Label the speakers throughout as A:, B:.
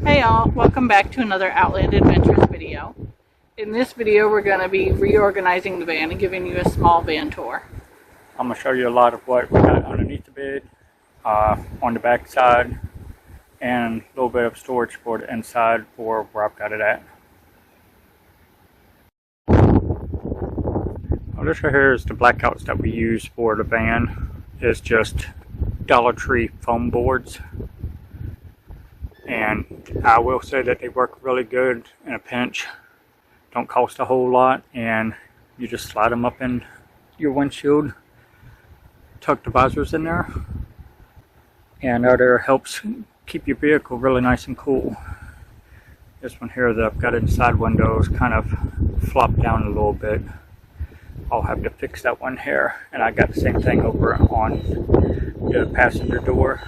A: Hey y'all, welcome back to another Outland Adventures video. In this video we're going to be reorganizing the van and giving you a small van tour.
B: I'm going to show you a lot of what we got underneath the bed, on the back side, and a little bit of storage for the inside for where I've got it at. Well, this right here is the Blackouts that we use for the van. It's just Dollar Tree foam boards. And I will say that they work really good in a pinch. Don't cost a whole lot, and you just slide them up in your windshield, tuck the visors in there, and that there helps keep your vehicle really nice and cool. This one here that I've got inside windows kind of flopped down a little bit. I'll have to fix that one here, and I got the same thing over on the passenger door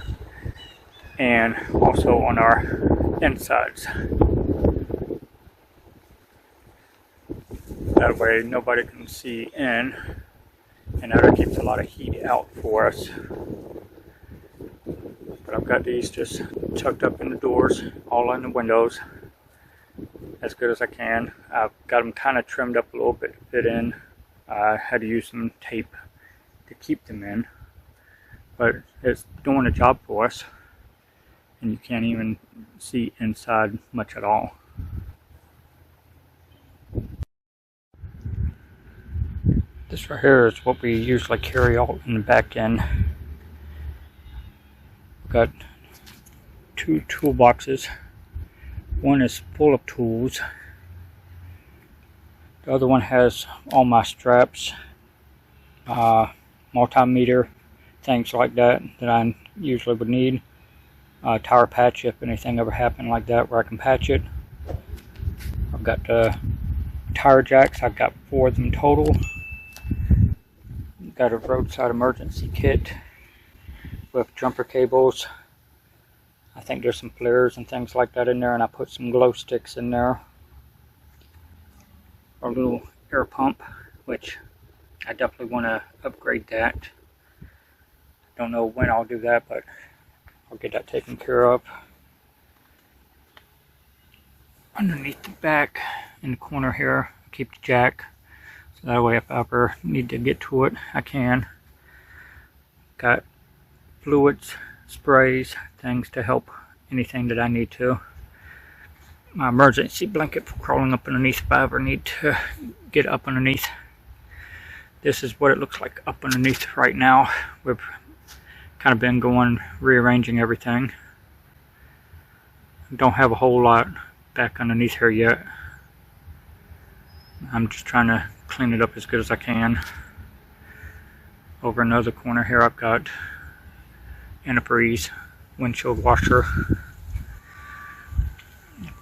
B: and also on our insides. That way nobody can see in, and that keeps a lot of heat out for us. But I've got these just tucked up in the doors, all in the windows, as good as I can. I've got them kind of trimmed up a little bit to fit in. I had to use some tape to keep them in, but it's doing a job for us. And you can't even see inside much at all. This right here is what we usually carry out in the back end. We've got two toolboxes. One is full of tools. The other one has all my straps, multimeter, things like that I usually would need. Tire patch if anything ever happened like that where I can patch it. I've got tire jacks. I've got 4 of them total. Got a roadside emergency kit with jumper cables. I think there's some flares and things like that in there, and I put some glow sticks in there. A little air pump, which I definitely want to upgrade that. Don't know when I'll do that, but I'll get that taken care of. Underneath the back, in the corner here, keep the jack. So that way if I ever need to get to it, I can. Got fluids, sprays, things to help anything that I need to. My emergency blanket for crawling up underneath if I ever need to get up underneath. This is what it looks like up underneath right now. We've kind of been rearranging everything. Don't have a whole lot back underneath here yet. I'm just trying to clean it up as good as I can. Over another corner here I've got antifreeze, windshield washer.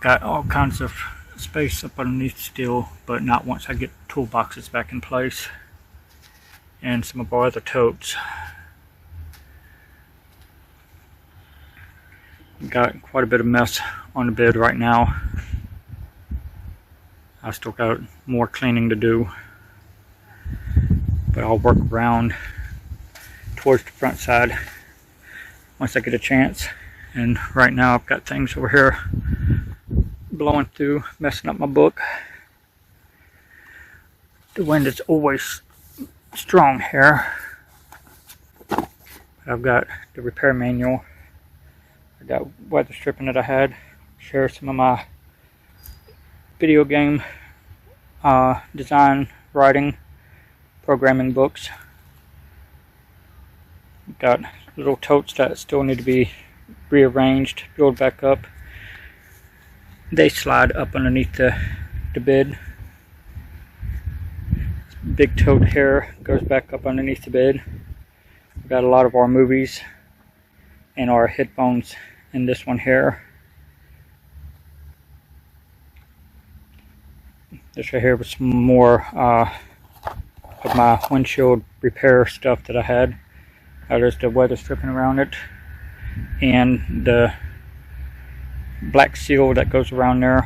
B: Got all kinds of space up underneath still, but not once I get toolboxes back in place. And some of our other totes. Got quite a bit of mess on the bed right now. I still got more cleaning to do, but I'll work around towards the front side once I get a chance. And right now I've got things over here blowing through, messing up my book. The wind is always strong here. I've got the repair manual. I got weather stripping that I had. Share some of my video game design, writing, programming books. Got little totes that still need to be rearranged, filled back up. They slide up underneath the bed. Big tote here goes back up underneath the bed. We've got a lot of our movies and our headphones in this one here. This right here was some more of my windshield repair stuff that I had. There's the weather stripping around it, and the black seal that goes around there.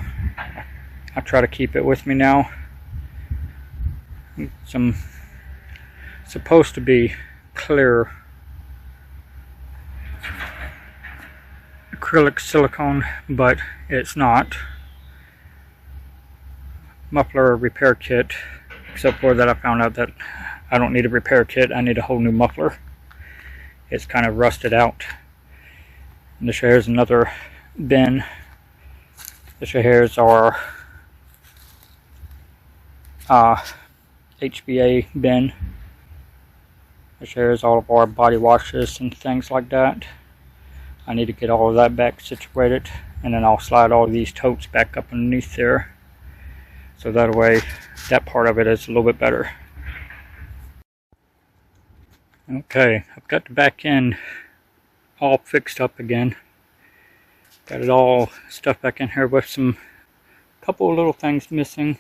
B: I try to keep it with me now. Some supposed to be clear acrylic silicone, but it's not. Muffler repair kit, except for that I found out that I don't need a repair kit, I need a whole new muffler. It's kind of rusted out. And this here's another bin. This here's our HBA bin. This here's all of our body washes and things like that. I need to get all of that back situated, and then I'll slide all of these totes back up underneath there, so that way that part of it is a little bit better. Okay, I've got the back end all fixed up again. Got it all stuffed back in here with some couple of little things missing,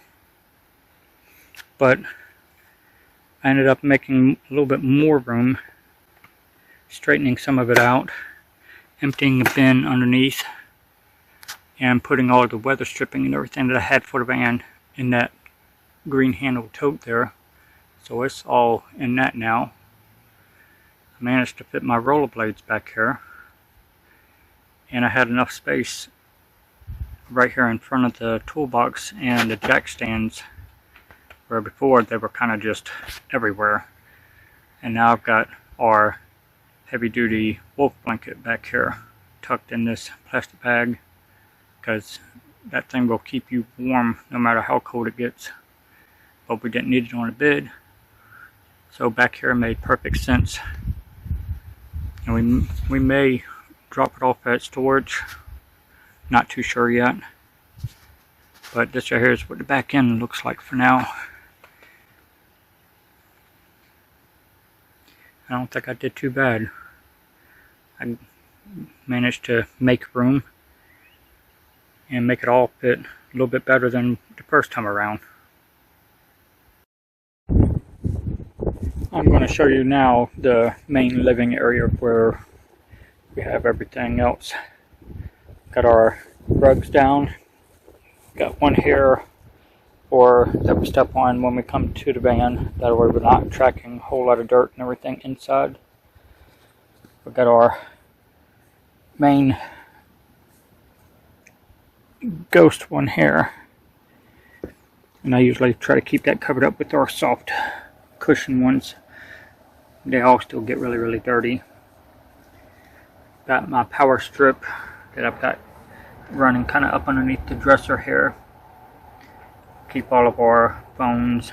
B: but I ended up making a little bit more room, straightening some of it out, emptying the bin underneath, and putting all of the weather stripping and everything that I had for the van in that green handle tote there. So it's all in that now. I managed to fit my rollerblades back here, and I had enough space right here in front of the toolbox and the jack stands, where before they were kind of just everywhere. And now I've got our heavy duty wolf blanket back here tucked in this plastic bag, because that thing will keep you warm no matter how cold it gets. But we didn't need it on a bed, so back here made perfect sense. And we may drop it off at storage, not too sure yet. But this right here is what the back end looks like for now. I don't think I did too bad. I managed to make room and make it all fit a little bit better than the first time around. I'm going to show you now the main living area where we have everything else. Got our rugs down. Got one here that we step on when we come to the van. That way we're not tracking a whole lot of dirt and everything inside. We got our main ghost one here. And I usually try to keep that covered up with our soft cushion ones. They all still get really, really dirty. Got my power strip that I've got running kind of up underneath the dresser here. Keep all of our phones,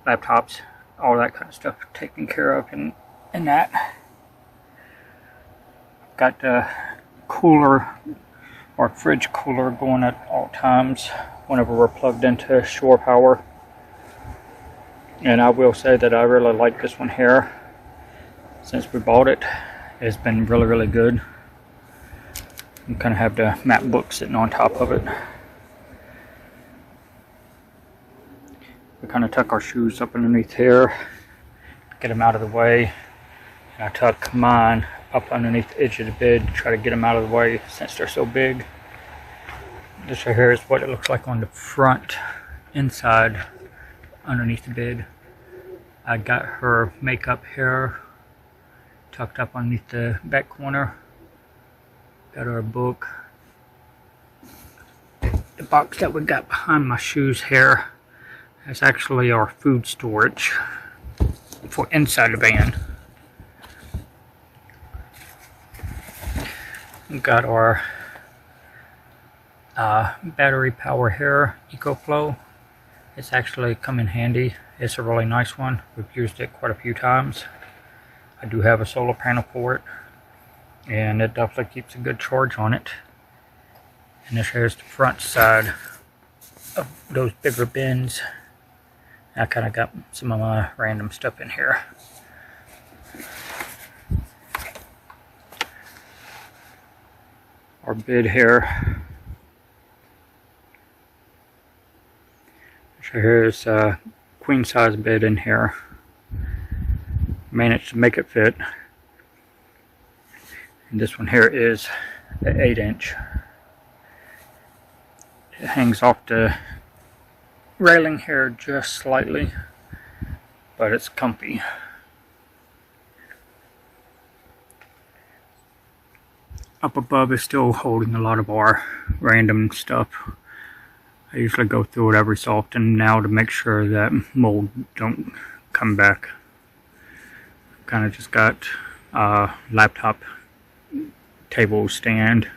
B: laptops, all that kind of stuff taken care of in that. Got the cooler, or fridge cooler, going at all times whenever we're plugged into shore power. And I will say that I really like this one here. Since we bought it, it's been really, really good. You kind of have the map book sitting on top of it. We kind of tuck our shoes up underneath here, get them out of the way. And I tuck mine up underneath the edge of the bed to try to get them out of the way since they're so big. This right here is what it looks like on the front inside underneath the bed. I got her makeup here tucked up underneath the back corner. Got our book. The box that we got behind my shoes here is actually our food storage for inside the van. We got our battery power here, EcoFlow. It's actually come in handy. It's a really nice one. We've used it quite a few times. I do have a solar panel for it, and it definitely keeps a good charge on it. And this here's the front side of those bigger bins. I kind of got some of my random stuff in here. Our bed here. So here's a queen size bed in here. Managed to make it fit. And this one here is the 8-inch. It hangs off the railing here just slightly, but it's comfy. up above is still holding a lot of our random stuff. I usually go through it every so often now to make sure that mold don't come back. Kind of just got a laptop table stand,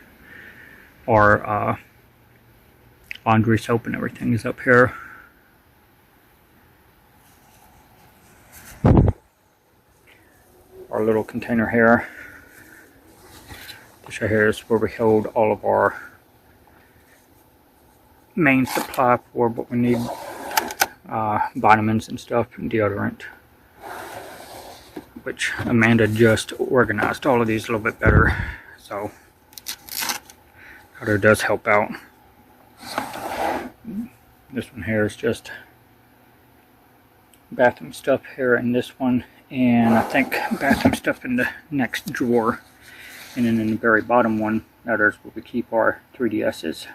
B: our laundry soap and everything is up here. Our little container here. This right here is where we hold all of our main supply for what we need, vitamins and stuff, and deodorant, which Amanda just organized all of these a little bit better, so that does help out. This one here is just bathroom stuff here in this one, and I think bathroom stuff in the next drawer, and then in the very bottom one, that is where we keep our 3DSs.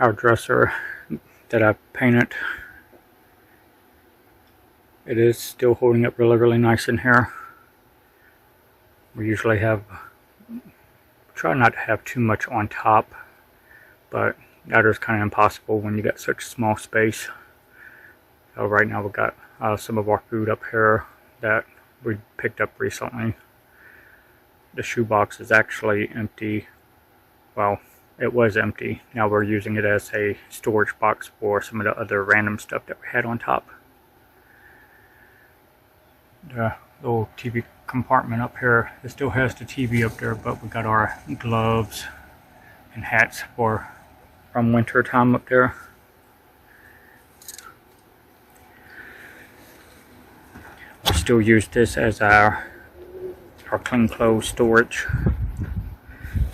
B: Our dresser that I painted, it is still holding up really nice in here. We usually try not to have too much on top, but that is kind of impossible when you got such small space. So right now we've got some of our food up here that we picked up recently. The shoebox is actually empty. Well, it was empty. Now we're using it as a storage box for some of the other random stuff that we had on top. The little TV compartment up here, it still has the TV up there, but we got our gloves and hats from winter time up there. We still use this as our clean clothes storage.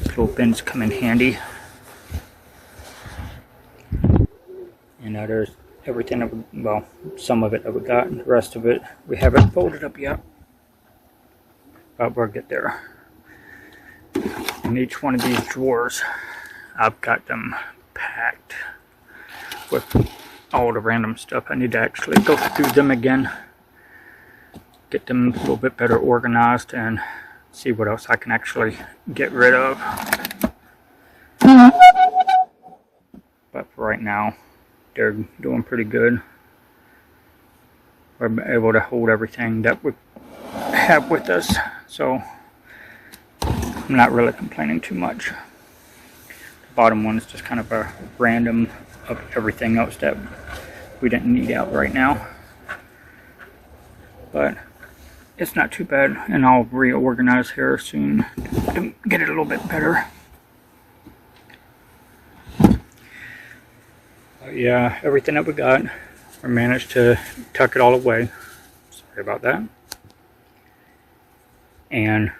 B: Little bins come in handy. And now there's everything that well, some of it that we got, and the rest of it we haven't folded up yet, but we'll get there. In each one of these drawers, I've got them packed with all the random stuff. I need to actually go through them again, get them a little bit better organized, and see what else I can actually get rid of. But for right now, they're doing pretty good. We're able to hold everything that we have with us, so I'm not really complaining too much. The bottom one is just kind of a random of everything else that we didn't need out right now. But it's not too bad, and I'll reorganize here soon to get it a little bit better. But yeah, everything that we got, we managed to tuck it all away. Sorry about that. And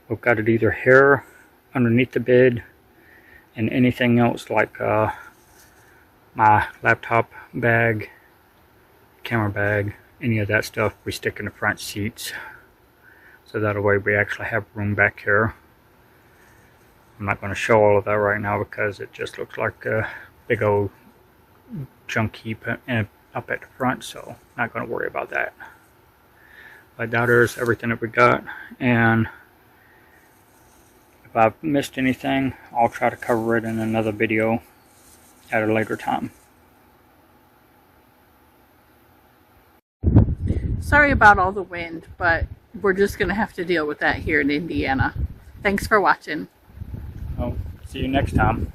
B: we've got it either here underneath the bed, and anything else like my laptop bag, camera bag, any of that stuff we stick in the front seats, so that way we actually have room back here. I'm not going to show all of that right now because it just looks like a big old junk heap up at the front, so not going to worry about that. But that is everything that we got, and if I've missed anything, I'll try to cover it in another video at a later time.
A: Sorry about all the wind, but we're just going to have to deal with that here in Indiana. Thanks for watching.
B: Well, see you next time.